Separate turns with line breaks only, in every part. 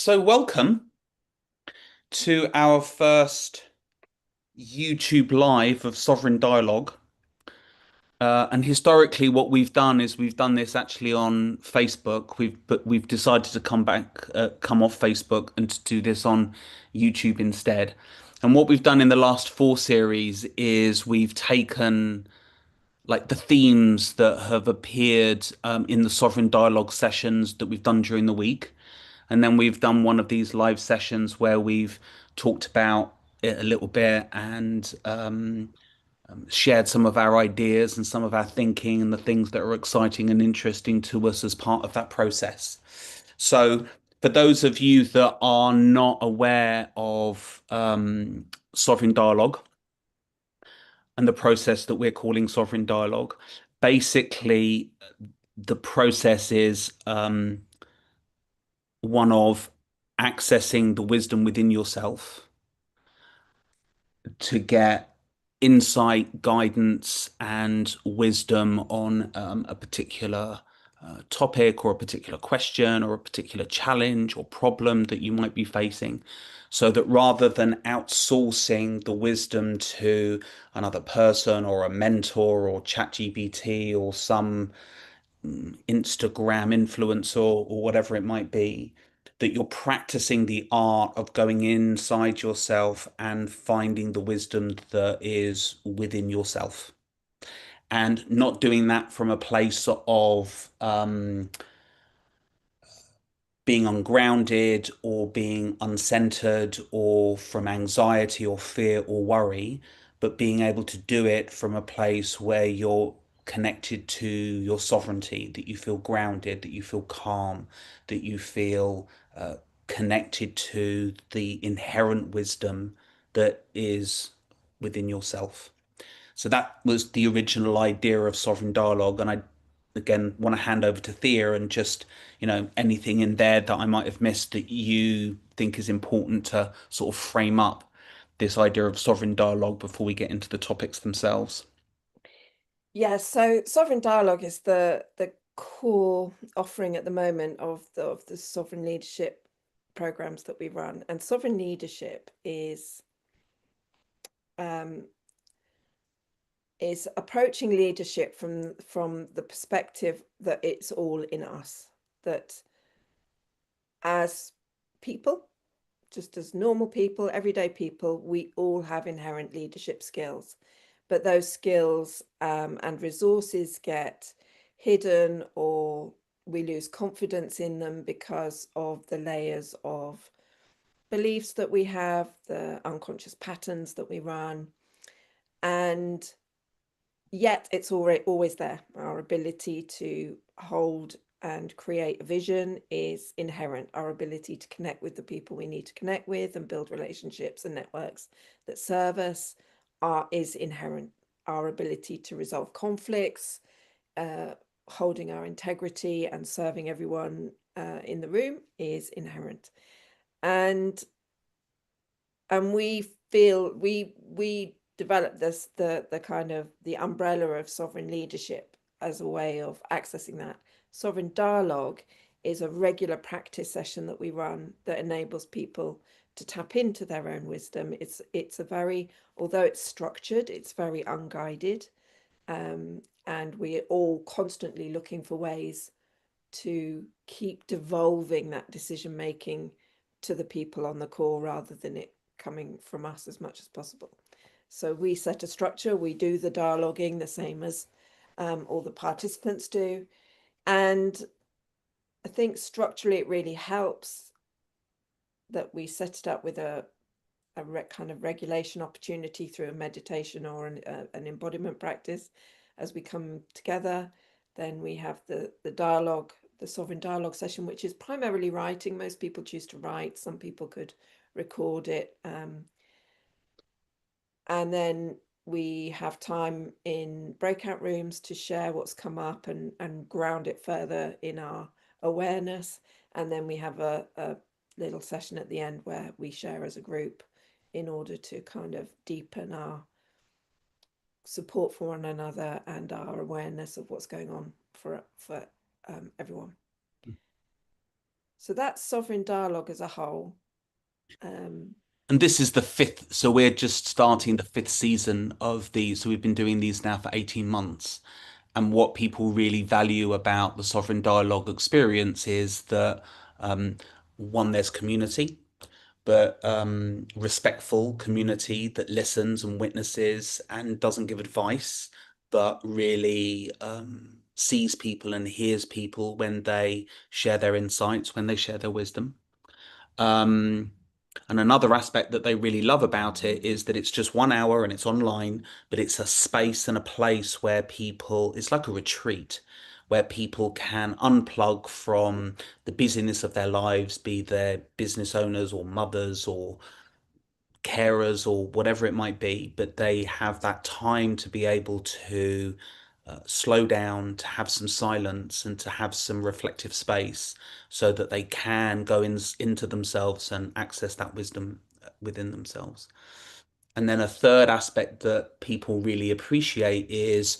So welcome to our first YouTube live of Sovereign Dialogue. And historically, what we've done is we've done this actually on Facebook. We've decided to come off Facebook and to do this on YouTube instead. And what we've done in the last four series is we've taken like the themes that have appeared in the Sovereign Dialogue sessions that we've done during the week. And then we've done one of these live sessions where we've talked about it a little bit and shared some of our ideas and some of our thinking and the things that are exciting and interesting to us as part of that process. So, for those of you that are not aware of Sovereign Dialogue and the process that we're calling Sovereign Dialogue, basically the process is one of accessing the wisdom within yourself to get insight, guidance, and wisdom on a particular topic or a particular question or a particular challenge or problem that you might be facing. So that rather than outsourcing the wisdom to another person or a mentor or ChatGPT or some Instagram influencer or whatever it might be, that you're practicing the art of going inside yourself and finding the wisdom that is within yourself. And not doing that from a place of being ungrounded or being uncentered or from anxiety or fear or worry, but being able to do it from a place where you're connected to your sovereignty, that you feel grounded, that you feel calm, that you feel connected to the inherent wisdom that is within yourself. So that was the original idea of Sovereign Dialogue. And I, again, want to hand over to Thea and just, anything in there that I might have missed that you think is important to sort of frame up this idea of Sovereign Dialogue before we get into the topics themselves.
Yeah, so Sovereign Dialogue is the core offering at the moment of the sovereign leadership programs that we run. And sovereign leadership um, is approaching leadership from the perspective that it's all in us, that as people, just as normal people, everyday people, we all have inherent leadership skills. But those skills and resources get hidden, or we lose confidence in them because of the layers of beliefs that we have, the unconscious patterns that we run. And yet it's always there. Our ability to hold and create a vision is inherent. Our ability to connect with the people we need to connect with and build relationships and networks that serve us is inherent. Our ability to resolve conflicts, holding our integrity and serving everyone in the room is inherent. And we feel we develop the kind of the umbrella of sovereign leadership as a way of accessing that. Sovereign dialogue is a regular practice session that we run that enables people to tap into their own wisdom. It's a very, although it's structured, it's very unguided, and we're all constantly looking for ways to keep devolving that decision making to the people on the call rather than it coming from us as much as possible. So we set a structure, we do the dialoguing the same as all the participants do. And I think structurally it really helps that we set it up with a kind of regulation opportunity through a meditation or an embodiment practice as we come together. Then we have the dialogue, the sovereign dialogue session, which is primarily writing. Most people choose to write. Some people could record it. And then we have time in breakout rooms to share what's come up and ground it further in our awareness. And then we have a little session at the end where we share as a group in order to kind of deepen our support for one another and our awareness of what's going on for everyone. So that's sovereign dialogue as a whole. Um,
And this is the fifth, so we're just starting the fifth season of these. So we've been doing these now for 18 months. And what people really value about the sovereign dialogue experience is that one, there's community, but respectful community that listens and witnesses and doesn't give advice, but really sees people and hears people when they share their insights, when they share their wisdom. Um, and another aspect that they really love about it is that it's just 1 hour and it's online, but it's a space and a place where people, it's like a retreat where people can unplug from the busyness of their lives, be they business owners or mothers or carers or whatever it might be, but they have that time to be able to slow down, to have some silence, and to have some reflective space so that they can go into themselves and access that wisdom within themselves. And then a third aspect that people really appreciate is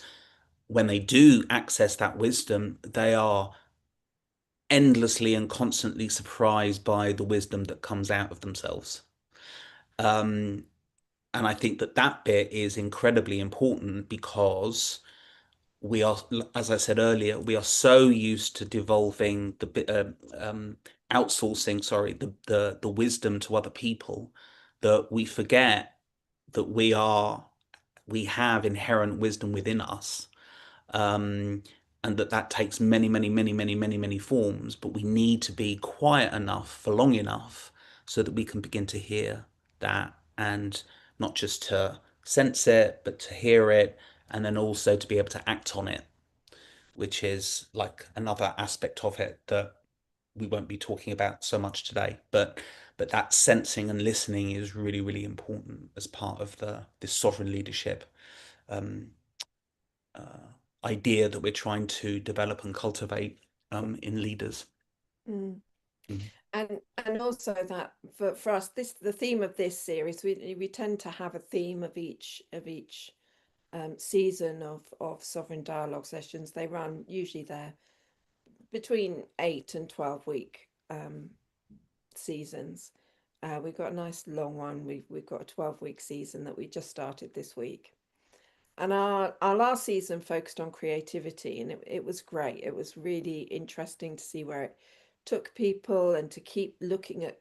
when they do access that wisdom, they are endlessly and constantly surprised by the wisdom that comes out of themselves. Um, And I think that that bit is incredibly important because we are, as I said earlier, we are so used to devolving the outsourcing, sorry, the wisdom to other people that we forget that we have inherent wisdom within us, um, and that that takes many, many, many, many, many, many forms. But we need to be quiet enough for long enough so that we can begin to hear that, and not just to sense it, but to hear it, and then also to be able to act on it, which is like another aspect of it that we won't be talking about so much today. But that sensing and listening is really, really important as part of the this sovereign leadership um, uh, idea that we're trying to develop and cultivate in leaders.
mm.
Mm.
And also that for us, this the theme of this series, we tend to have a theme of each season of sovereign dialogue sessions. They run usually they're between 8 and 12 week seasons. We've got a nice long one. We've got a 12-week season that we just started this week. And our last season focused on creativity, and it was great. It was really interesting to see where it took people and to keep looking at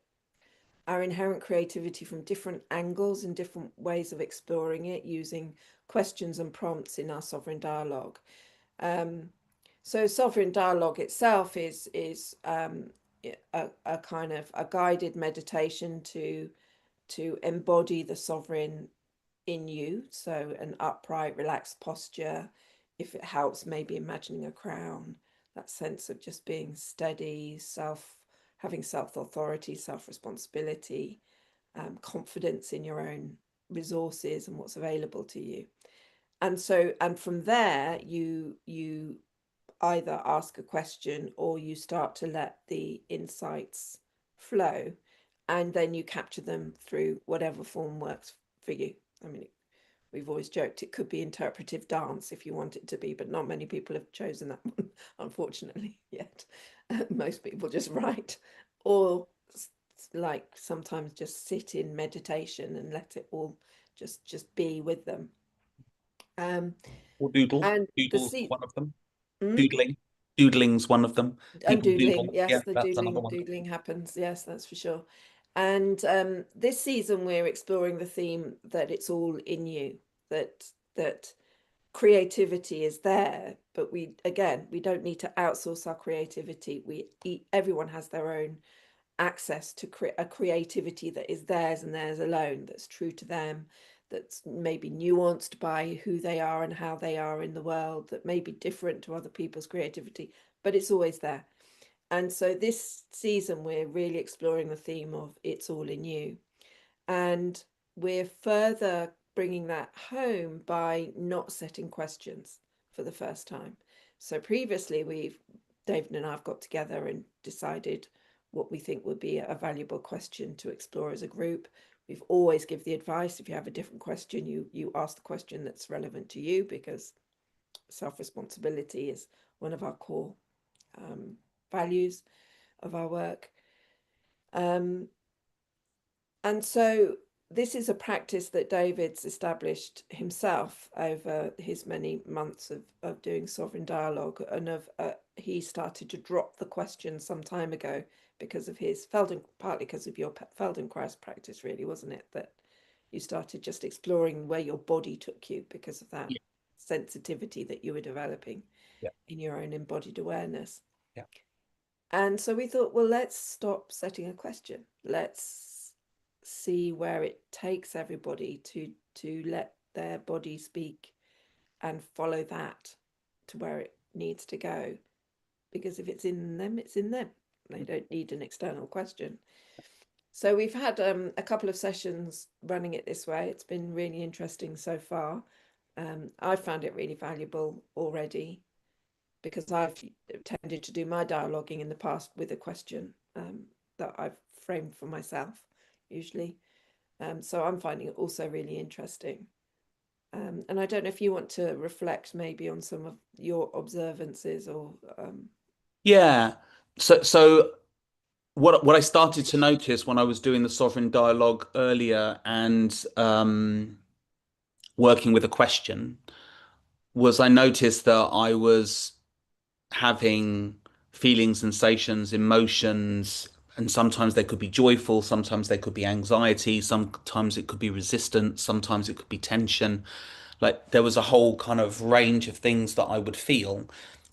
our inherent creativity from different angles and different ways of exploring it using questions and prompts in our sovereign dialogue. Um, so sovereign dialogue itself is a kind of a guided meditation to embody the sovereign in you. So an upright, relaxed posture. If it helps, maybe imagining a crown, that sense of just being steady, having self authority, self responsibility, confidence in your own resources and what's available to you. And from there, you either ask a question or you start to let the insights flow, and then you capture them through whatever form works for you. I mean, we've always joked it could be interpretive dance if you want it to be, but not many people have chosen that one, unfortunately, yet. Most people just write, or like sometimes just sit in meditation and let it all just be with them. Um,
Or doodle.
and the
Doodle's
seat.
one of them.
Mm?
Doodling. Doodling's one of them.
And
People
doodling,
doodle.
yes,
Yeah,
the
that's another one.
doodling happens, yes, that's for sure. And this season we're exploring the theme that it's all in you, that creativity is there, but we don't need to outsource our creativity. Everyone has their own access to a creativity that is theirs and theirs alone, that's true to them, that's maybe nuanced by who they are and how they are in the world, that may be different to other people's creativity, but it's always there. And so this season, we're really exploring the theme of it's all in you. And we're further bringing that home by not setting questions for the first time. So previously, David and I have got together and decided what we think would be a valuable question to explore as a group. We've always give the advice if you have a different question, you ask the question that's relevant to you, because self responsibility is one of our core values of our work. Um, and so this is a practice that David's established himself over his many months of doing sovereign dialogue, and he started to drop the question some time ago because of his partly because of your Feldenkrais practice, really, wasn't it? That you started just exploring where your body took you because of that
Yeah,
sensitivity that you were developing
yeah,
in your own embodied awareness.
yeah.
And so we thought, well, let's stop setting a question. Let's see where it takes everybody to let their body speak and follow that to where it needs to go. Because if it's in them, it's in them. They don't need an external question. So we've had a couple of sessions running it this way. It's been really interesting so far. I found it really valuable already because I've tended to do my dialoguing in the past with a question that I've framed for myself, usually. So I'm finding it also really interesting. And I don't know if you want to reflect maybe on some of your observances or
Yeah. So what I started to notice when I was doing the sovereign dialogue earlier and working with a question was I noticed that I was having feelings, sensations, emotions, and sometimes they could be joyful, sometimes they could be anxiety, sometimes it could be resistance, sometimes it could be tension. Like there was a whole kind of range of things that I would feel,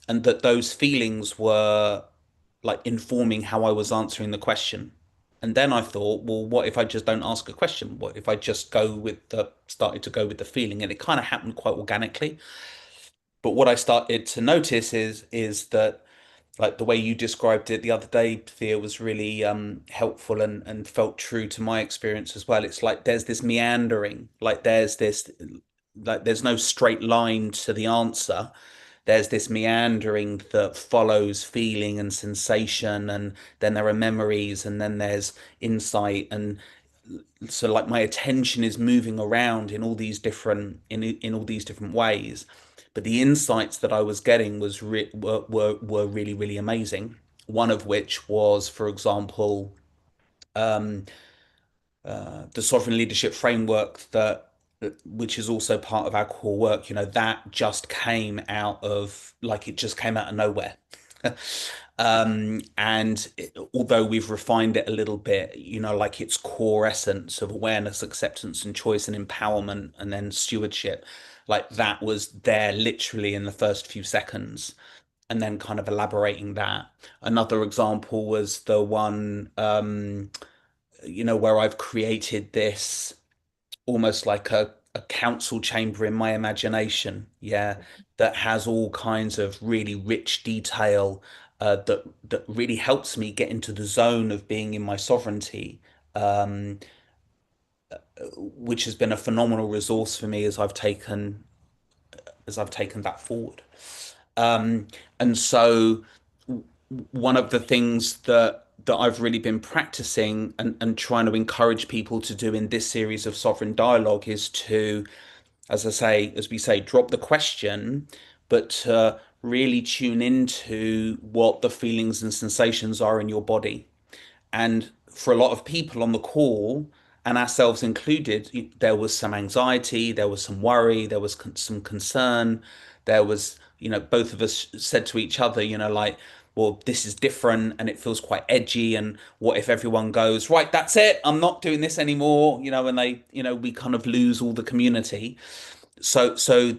and that those feelings were like informing how I was answering the question. And then I thought, well, what if I just don't ask a question? What if I just started to go with the feeling? And it kind of happened quite organically. But what I started to notice is that like the way you described it the other day, Thea, was really helpful and felt true to my experience as well. It's like there's this meandering, like there's no straight line to the answer. There's this meandering that follows feeling and sensation, and then there are memories, and then there's insight, and so like my attention is moving around in all these different in all these different ways, but the insights that I was getting were really really amazing. One of which was, for example, um, the sovereign leadership framework that which is also part of our core work. You know, that just came out of like it just came out of nowhere. Although we've refined it a little bit, you know, like its core essence of awareness, acceptance, and choice, and empowerment, and then stewardship, like that was there literally in the first few seconds, and then kind of elaborating that. Another example was the one, you know, where I've created this almost like a council chamber in my imagination, yeah, that has all kinds of really rich detail that really helps me get into the zone of being in my sovereignty, um, which has been a phenomenal resource for me as I've taken that forward. Um, and so one of the things that I've really been practicing and trying to encourage people to do in this series of sovereign dialogue is to, as we say, drop the question, but to really tune into what the feelings and sensations are in your body. And for a lot of people on the call, and ourselves included, there was some anxiety, there was some worry, there was some concern, there was, you know, both of us said to each other, you know, like, well, this is different and it feels quite edgy. And what if everyone goes, right, that's it, I'm not doing this anymore, you know, and they, you know, we kind of lose all the community. So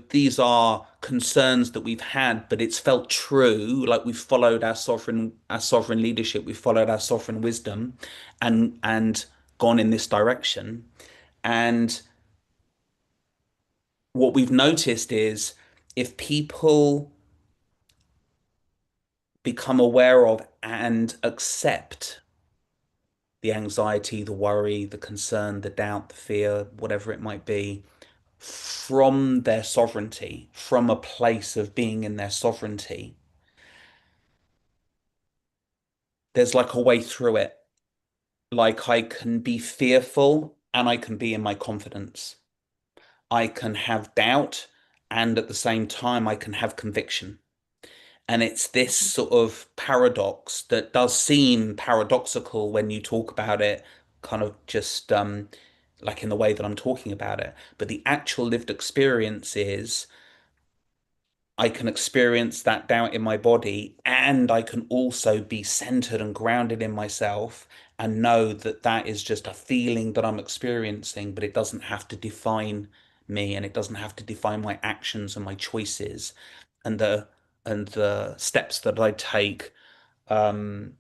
these are concerns that we've had, but it's felt true. Like we've followed our sovereign leadership, we've followed our sovereign wisdom, and gone in this direction. And what we've noticed is if people become aware of and accept the anxiety, the worry, the concern, the doubt, the fear, whatever it might be, from their sovereignty, from a place of being in their sovereignty, there's like a way through it. Like I can be fearful and I can be in my confidence. I can have doubt and at the same time I can have conviction. And it's this sort of paradox that does seem paradoxical when you talk about it, kind of just like in the way that I'm talking about it. But the actual lived experience is I can experience that doubt in my body, and I can also be centered and grounded in myself and know that that is just a feeling that I'm experiencing, but it doesn't have to define me and it doesn't have to define my actions and my choices and the steps that I take um,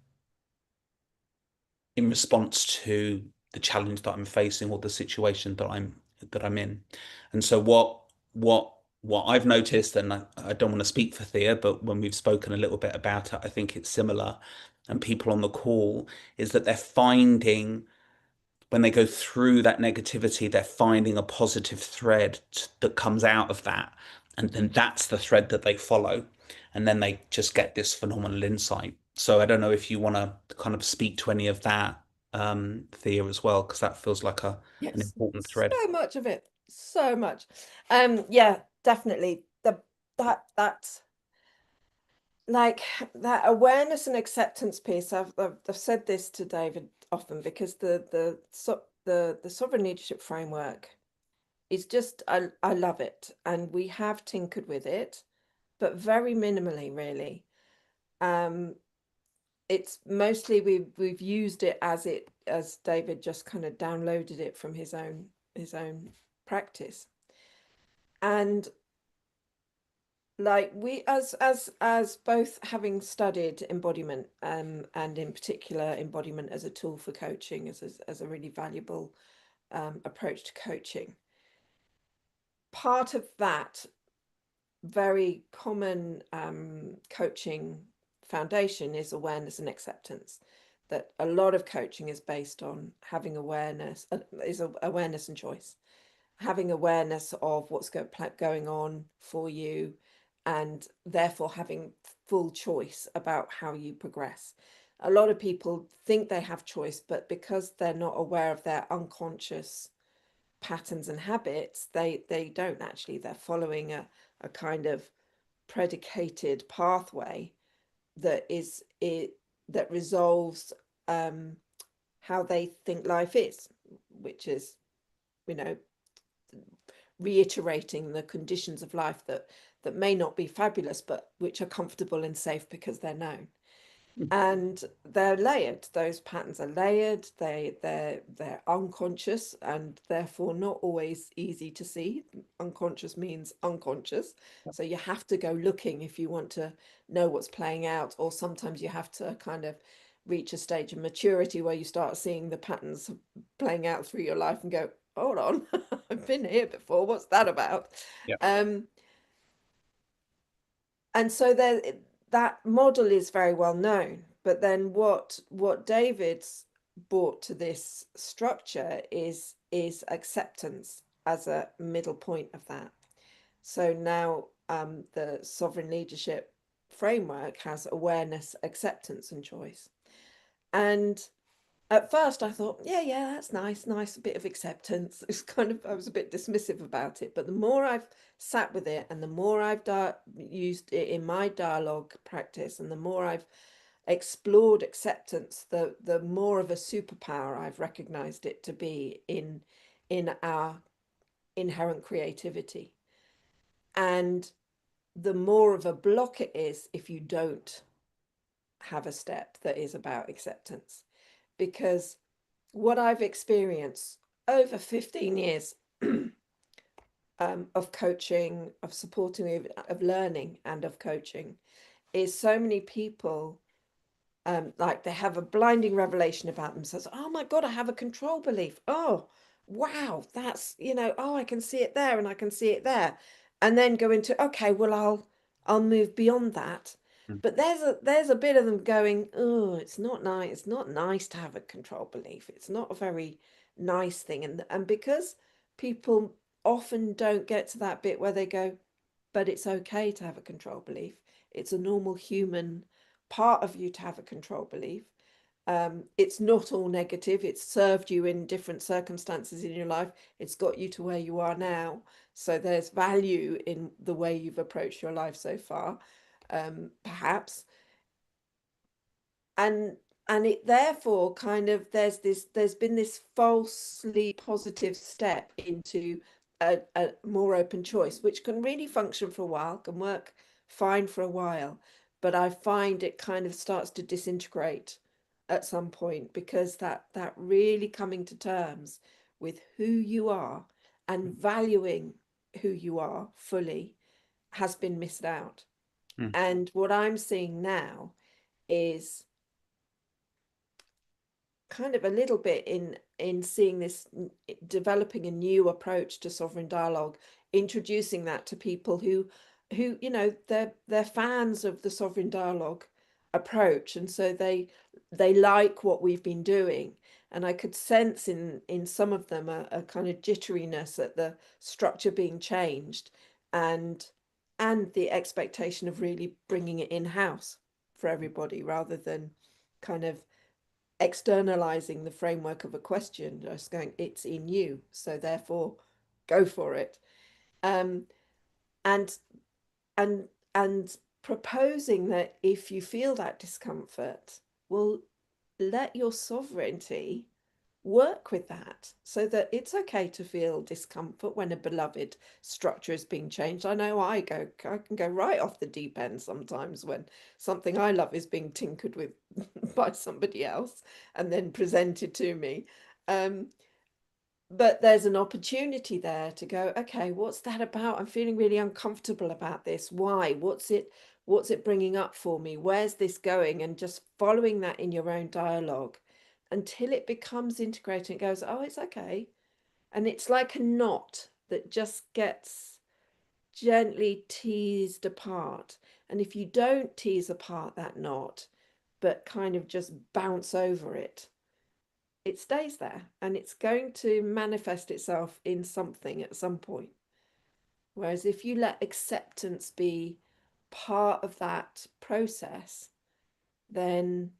in response to the challenge that I'm facing or the situation that I'm in. And so what I've noticed, and I don't want to speak for Thea, but when we've spoken a little bit about it, I think it's similar. And people on the call is that they're finding when they go through that negativity, they're finding a positive thread that comes out of that. And then that's the thread that they follow. And then they just get this phenomenal insight. So I don't know if you want to kind of speak to any of that, Thea, as well, because that feels like an
Yes,
important thread.
so much of it, so much. Yeah, definitely. That like that awareness and acceptance piece. I've said this to David often because the sovereign leadership framework is just I love it, and we have tinkered with it, but very minimally, really. Um, it's mostly we've used it as David just kind of downloaded it from his own practice. And like we as both having studied embodiment and in particular embodiment as a tool for coaching as a really valuable approach to coaching, part of that very common coaching foundation is awareness and acceptance. That a lot of coaching is based on having awareness, awareness and choice, having awareness of what's going on for you, and therefore having full choice about how you progress. A lot of people think they have choice, but because they're not aware of their unconscious patterns and habits, they don't actually. They're following a kind of predicated pathway that is it that resolves how they think life is, which is, you know, reiterating the conditions of life that may not be fabulous, but which are comfortable and safe because they're known. And they're layered. Those patterns are layered. They're unconscious and therefore not always easy to see. Unconscious means unconscious, so you have to go looking if you want to know what's playing out, or sometimes you have to kind of reach a stage of maturity where you start seeing the patterns playing out through your life and go, hold on, I've been here before, what's that about?
Yeah.
um and so there, that model is very well known. But then what David's brought to this structure is acceptance as a middle point of that. So now the sovereign leadership framework has awareness, acceptance, and choice. And at first I thought, yeah, that's nice, a bit of acceptance. It's kind of, I was a bit dismissive about it. But the more I've sat with it and the more I've used it in my dialogue practice and the more I've explored acceptance, the more of a superpower I've recognized it to be in our inherent creativity. And the more of a block it is if you don't have a step that is about acceptance. Because what I've experienced over 15 years of coaching, of supporting, of learning, and of coaching is so many people like they have a blinding revelation about themselves. Oh my God, I have a control belief. Oh, wow, that's, oh, I can see it there and I can see it there. And then go into, okay, well, I'll move beyond that.
Mm.
But there's a bit of them going, oh, it's not nice. It's not nice to have a control belief. It's not a very nice thing. And because people often don't get to that bit where they go, but it's okay to have a control belief. It's a normal human part of you to have a control belief. It's not all negative. It's served you in different circumstances in your life. It's got you to where you are now. So there's value in the way you've approached your life so far. perhaps, and it therefore kind of there's been this falsely positive step into a more open choice, which can really function for a while, can work fine for a while, but I find it kind of starts to disintegrate at some point, because that really coming to terms with who you are and valuing who you are fully has been missed out.
Mm,
And what I'm seeing now is kind of a little bit in seeing this, developing a new approach to sovereign dialogue, introducing that to people who they're fans of the sovereign dialogue approach, and so they like what we've been doing. And I could sense in some of them a kind of jitteriness at the structure being changed, and the expectation of really bringing it in-house for everybody, rather than kind of externalizing the framework of a question, just going, it's in you, so therefore go for it. Um, and and and proposing that if you feel that discomfort, well, let your sovereignty work with that, so that it's okay to feel discomfort when a beloved structure is being changed. I know I can go right off the deep end sometimes when something I love is being tinkered with by somebody else and then presented to me. Um, but there's an opportunity there to go, okay, what's that about? I'm feeling really uncomfortable about this. Why? What's it bringing up for me? Where's this going? And just following that in your own dialogue until it becomes integrated and goes, oh, it's okay. And it's like a knot that just gets gently teased apart. And if you don't tease apart that knot, but kind of just bounce over it, it stays there and it's going to manifest itself in something at some point. Whereas if you let acceptance be part of that process, then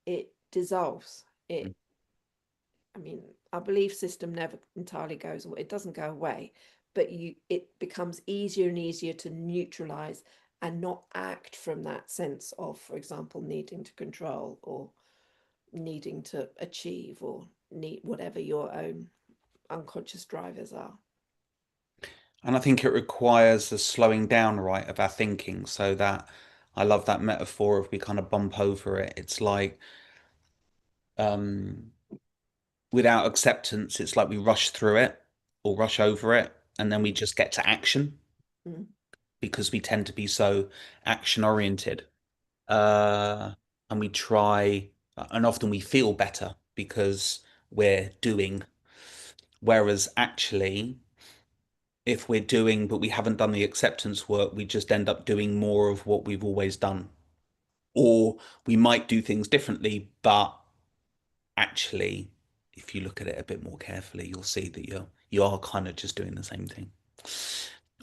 it dissolves.
mm.
I mean, our belief system never entirely goes away. It doesn't go away, but it becomes easier and easier to neutralize and not act from that sense of, for example, needing to control or needing to achieve or need whatever your own unconscious drivers are.
And I think it requires a slowing down, right, of our thinking, so that I love that metaphor of we kind of bump over it. It's like um, without acceptance, it's like we rush through it or rush over it, and then we
Mm,
just get to action
mm,
because we tend to be so action oriented. Uh, and we try, and often we feel better because we're doing. Whereas actually, if we're doing, but we haven't done the acceptance work, we just end up doing more of what we've always done. Or we might do things differently, but actually, if you look at it a bit more carefully, you'll see that you are kind of just doing the same thing.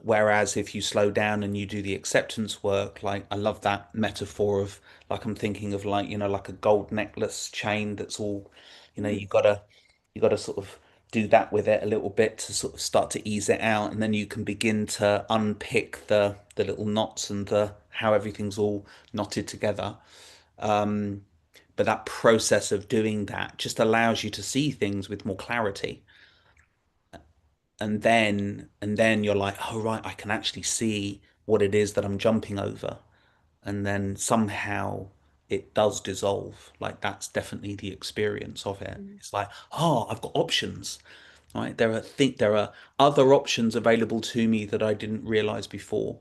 Whereas if you slow down and you do the acceptance work, like I love that metaphor of like I'm thinking of like, like a gold necklace chain that's all,
mm,
you gotta sort of do that with it a little bit to sort of start to ease it out, and then you can begin to unpick the little knots and the how everything's all knotted together. Um, but that process of doing that just allows you to see things with more clarity. And then you're like, oh right, I can actually see what it is that I'm jumping over. And then somehow it does dissolve. Like that's definitely the experience of it.
mm.
It's like, oh, I've got options, right? There are other options available to me that I didn't realize before.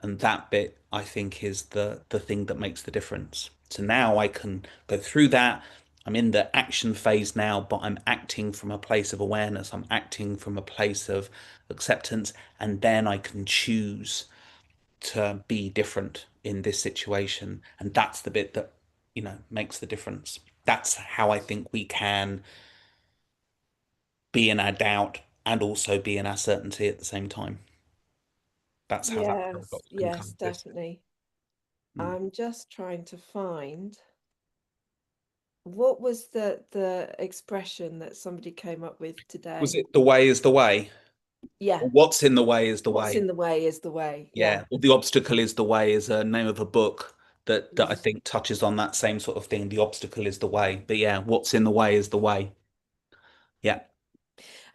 And that bit, I think, is the thing that makes the difference. So now I can go through that. I'm in the action phase now, but I'm acting from a place of awareness. I'm acting from a place of acceptance, and then I can choose to be different in this situation. And that's the bit that, makes the difference. That's how I think we can be in our doubt and also be in our certainty at the same time. That's how that
Yes,
paradox can
yes,
coexist.
definitely.
Mm.
I'm just trying to find what was the expression that somebody came up with
Was
today.
it the way is the way?
Yeah,
What's in the way is the
what's
way.
in the way is the way. Yeah.
Yeah. Or the obstacle is the way is a name of a book that I
Mm.
think touches on that same sort of thing. The obstacle is the way. But yeah, what's in the way is the way. Yeah.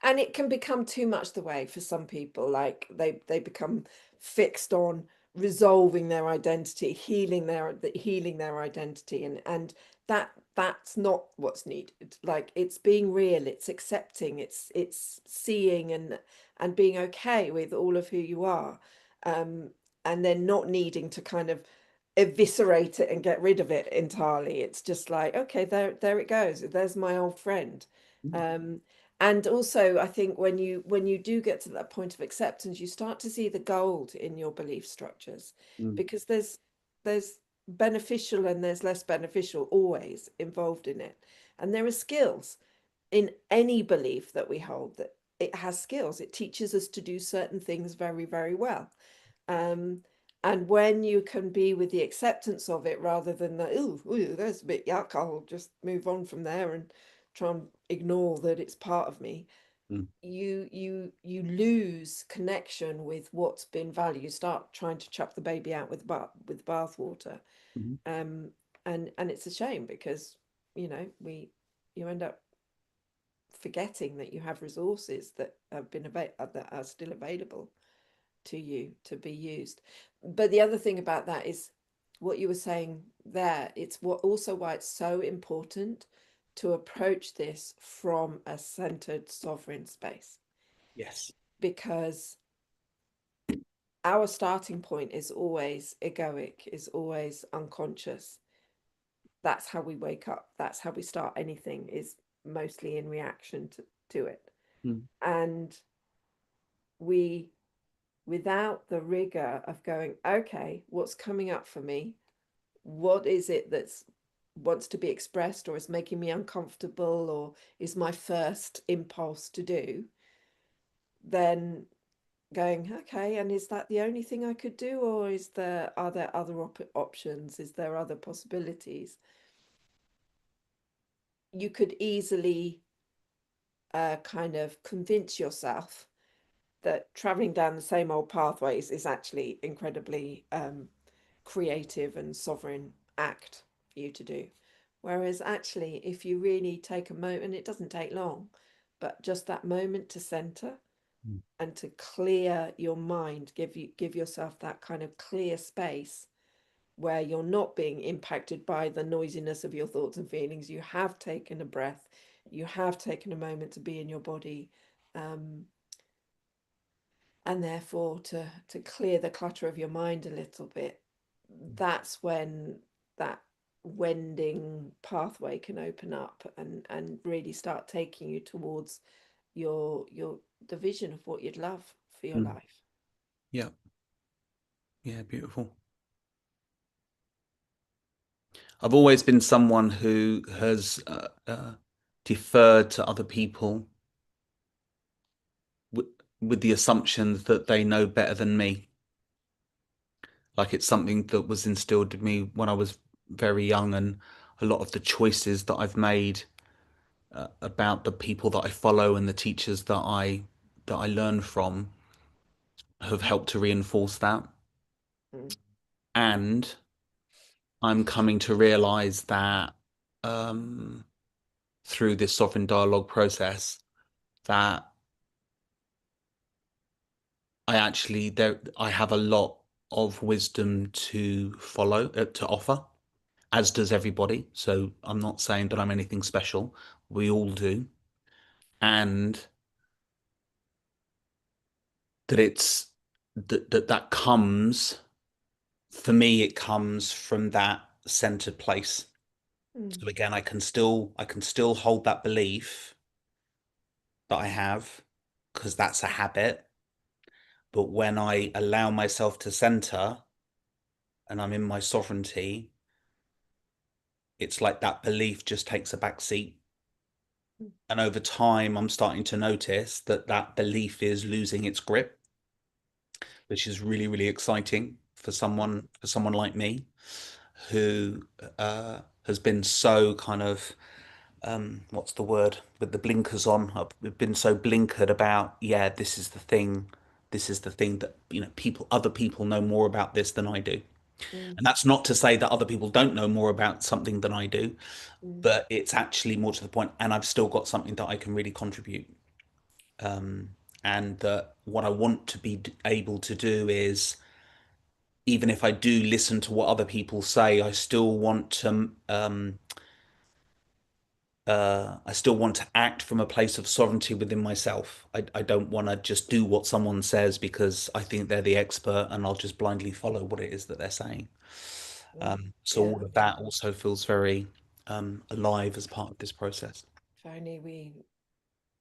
And it can become too much the way for some people, like they become fixed on resolving their identity, healing their identity, and that's not what's needed. Like, it's being real, it's accepting, it's seeing and being okay with all of who you are, um and then not needing to kind of eviscerate it and get rid of it entirely. It's just like, okay, there it goes, there's my old friend. um and also, I think when you do get to that point of acceptance, you start to see the gold in your belief structures,
Mm,
because there's beneficial and there's less beneficial always involved in it. And there are skills in any belief that we hold, that it has skills. It teaches us to do certain things very, very well. Um, and when you can be with the acceptance of it, rather than the, ooh, that's a bit yuck, I'll just move on from there and try and ignore that it's part of me,
mm,
you lose connection with what's been valued. You start trying to chuck the baby out with bathwater.
mhm,
Um, and it's a shame, because you end up forgetting that you have resources that have been that are still available to you to be used. But the other thing about that is what you were saying there. It's what also why it's so important to approach this from a centered sovereign space,
yes.
because our starting point is always egoic, is always unconscious. That's how we wake up. That's how we start anything, is mostly in reaction to it.
Mm,
And we, without the rigor of going, okay, what's coming up for me? What is it that's wants to be expressed, or is making me uncomfortable, or is my first impulse to do? Then going, okay, and is that the only thing I could do, or are there other options? Is there other possibilities? You could easily kind of convince yourself that traveling down the same old pathways is actually incredibly creative and sovereign act for you to do. Whereas actually, if you really take a moment, and it doesn't take long, but just that moment to center
mm,
and to clear your mind, give yourself that kind of clear space where you're not being impacted by the noisiness of your thoughts and feelings. You have taken a breath, you have taken a moment to be in your body, um, and therefore to clear the clutter of your mind a little bit. That's when that wending pathway can open up and really start taking you towards your the vision of what you'd love for your
mm.
life.
Yeah. Yeah. Beautiful. I've always been someone who has deferred to other people with, with the assumptions that they know better than me. Like it's something that was instilled in me when I was very young, and a lot of the choices that I've made about the people that I follow and the teachers that I learn from have helped to reinforce that.
Mm,
And I'm coming to realize that um, through this sovereign dialogue process that I have a lot of wisdom to follow to offer, as does everybody. So I'm not saying that I'm anything special. We all do, and that it's that comes for me. It comes from that centered place.
mm,
So again, I can still hold that belief that I have because that's a habit. But when I allow myself to center and I'm in my sovereignty, it's like that belief just takes a back seat.
mm,
And over time, I'm starting to notice that that belief is losing its grip, which is really, really exciting for someone like me who has been so kind of what's the word, with the blinkers on. We've been so blinkered about, yeah, this is the thing. This is the thing that, other people know more about this than I do.
Mm,
And that's not to say that other people don't know more about something than I do,
mm,
but it's actually more to the point, and I've still got something that I can really contribute. Um, and that what I want to be able to do is, even if I do listen to what other people say, I still want to act from a place of sovereignty within myself. I don't want to just do what someone says because I think they're the expert and I'll just blindly follow what it is that they're saying.
mm.
So
Yeah,
all of
yeah.
that also feels very alive as part of this process.
If only we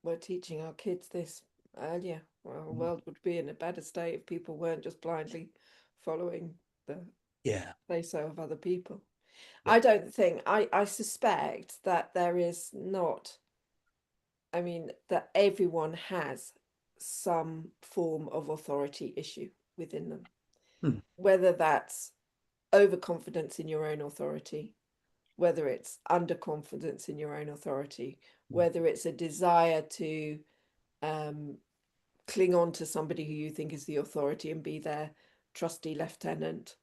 were teaching our kids this earlier. Well, the world would be in a better state if people weren't just blindly following the
Yeah.
say-so of other people.
Yeah.
I suspect that there is not, I mean, that everyone has some form of authority issue within them,
Hmm.
whether that's overconfidence in your own authority, whether it's underconfidence in your own authority, whether it's a desire to um, cling on to somebody who you think is the authority and be their trusty lieutenant,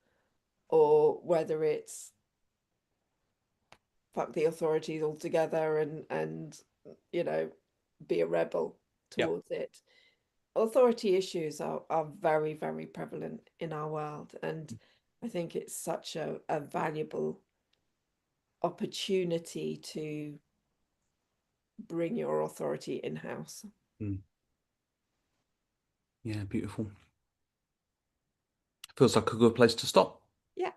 or whether it's fuck the authorities altogether and you know be a rebel
Yeah.
towards it. Authority issues are very, very prevalent in our world, and I think it's such a valuable opportunity to bring your authority in-house.
Hmm. Yeah. Beautiful. Feels like a good place to stop.
Yeah.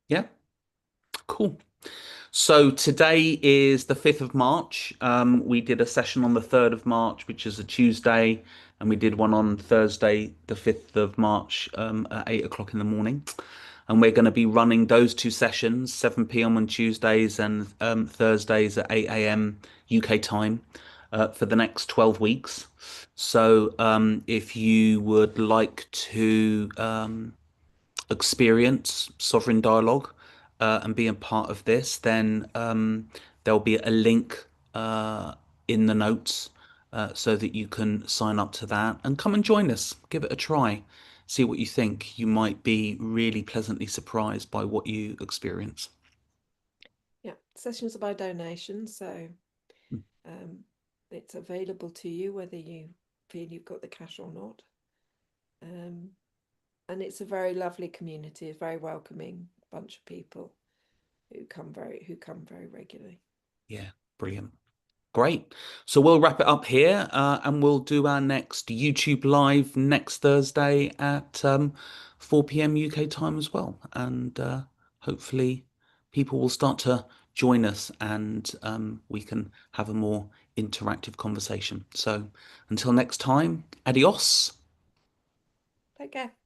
Yeah. Cool. So today is the 5th of March. We did a session on the 3rd of March, which is a Tuesday, and we did one on Thursday, the 5th of March, at 8 o'clock in the morning. And we're going to be running those two sessions, 7 p.m. on Tuesdays and Thursdays at 8 a.m. UK time, for the next 12 weeks. So if you would like to experience sovereign dialogue and being part of this, then there'll be a link in the notes so that you can sign up to that and come and join us. Give it a try. See what you think. You might be really pleasantly surprised by what you experience.
Yeah, sessions are by donation, so um, it's available to you whether you feel you've got the cash or not. Um, and it's a very lovely community, a very welcoming bunch of people who come very regularly.
Yeah, brilliant. Great. So we'll wrap it up here and we'll do our next YouTube live next Thursday at 4 p.m. UK time as well. And hopefully people will start to join us and we can have a more interactive conversation. So until next time, adios.
Take care.